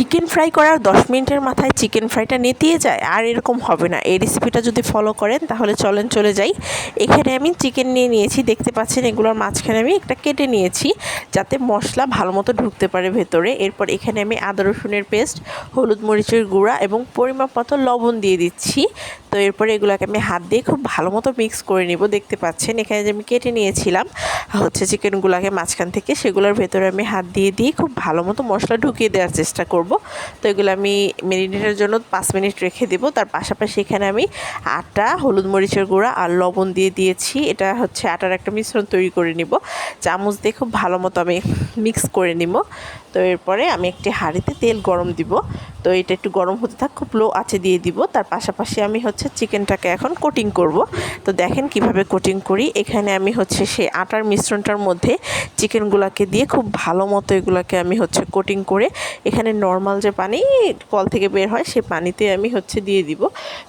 Chicken fry করার 10 মিনিটের মাথায় চিকেন ফ্রাইটা নেতিয়ে যায়, আর এরকম হবে না। এই রেসিপিটা যদি ফলো করেন তাহলে চলেন চলে যাই। এখানে আমি চিকেন নিয়ে নিয়েছি, দেখতে পাচ্ছেন এগুলোর মাঝখানে আমি একটা কেটে নিয়েছি যাতে মশলা ভালো মতো ঢুকতে পারে ভেতরে। এরপর এখানে আমি আদা রসুনের পেস্ট, হলুদ মরিচের গুঁড়া এবং পরিমাপ মতো লবণ দিয়ে দিচ্ছি। তো এরপরে এগুলোকে আমি হাত দিয়ে খুব ভালো মতো মিক্স করে নিব। দেখতে পাচ্ছেন এখানে যে আমি কেটে নিয়েছিলাম চিকেনগুলোকে মাঝখান থেকে, সেগুলোর ভেতরে আমি হাত দিয়ে খুব ভালো মতো মশলা ঢুকিয়ে দেওয়ার চেষ্টা করব। তো এগুলো আমি ম্যারিনেটের জন্য 5 মিনিট রেখে দেবো। তার পাশাপাশি এখানে আমি আটা, হলুদ মরিচের গুঁড়া আর লবণ দিয়ে দিয়েছি। এটা আটার একটা মিশ্রণ তৈরি করে নিব। চামচ দিয়ে খুব ভালো মতো আমি মিক্স করে নিব। তো এরপরে আমি একটি হাঁড়িতে তেল গরম দিব। তো এটা একটু গরম হতে থাক, খুব লো আঁচে দিয়ে দিব। তার পাশাপাশি আমি চিকেনটাকে এখন কোটিং করব। তো দেখেন কিভাবে কোটিং করি। এখানে আমি সেই আটার মিশ্রণটার মধ্যে চিকেনগুলোকে দিয়ে খুব ভালো মতো এগুলোকে আমি কোটিং করে এখানে নর্মাল যে পানি কল থেকে বের হয় সে পানিতে আমি দিয়ে দিব।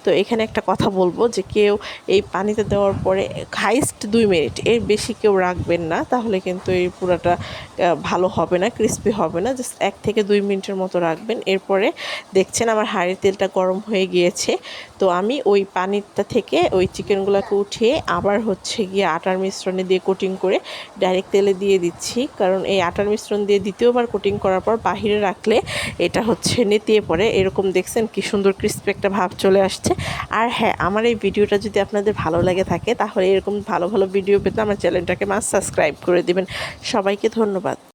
তো এখানে একটা কথা বলবো যে কেউ এই পানিতে দেওয়ার পরে হাইস্ট 2 মিনিট, এর বেশি কেউ রাখবেন না, তাহলে কিন্তু এই পুরাটা ভালো হবে না, ক্রিস্পি হবে না। জাস্ট 1 থেকে 2 মিনিটের মতো রাখবেন। এরপরে দেখছেন আমার হাঁড়ির তেলটা গরম হয়ে গিয়েছে। তো আমি ওই পানিটা থেকে ওই চিকেনগুলোকে উঠিয়ে আবার গিয়ে আটার মিশ্রণে দিয়ে কোটিং করে ডাইরেক্ট তেলে দিয়ে দিচ্ছি। কারণ এই আটার মিশ্রণ দিয়ে দ্বিতীয়বার কোটিং করার পর বাহিরে রাখলে এটা নেতিয়ে পড়ে। এরকম দেখছেন কি সুন্দর ক্রিস্পি একটা ভাব চলে আসছে। আর হ্যাঁ, আমার এই ভিডিওটা যদি আপনাদের ভালো লাগে থাকে তাহলে এরকম ভালো ভালো ভিডিও পেতে আমার চ্যানেলটাকে মাস্ট সাবস্ক্রাইব করে দিবেন। সবাইকে ধন্যবাদ।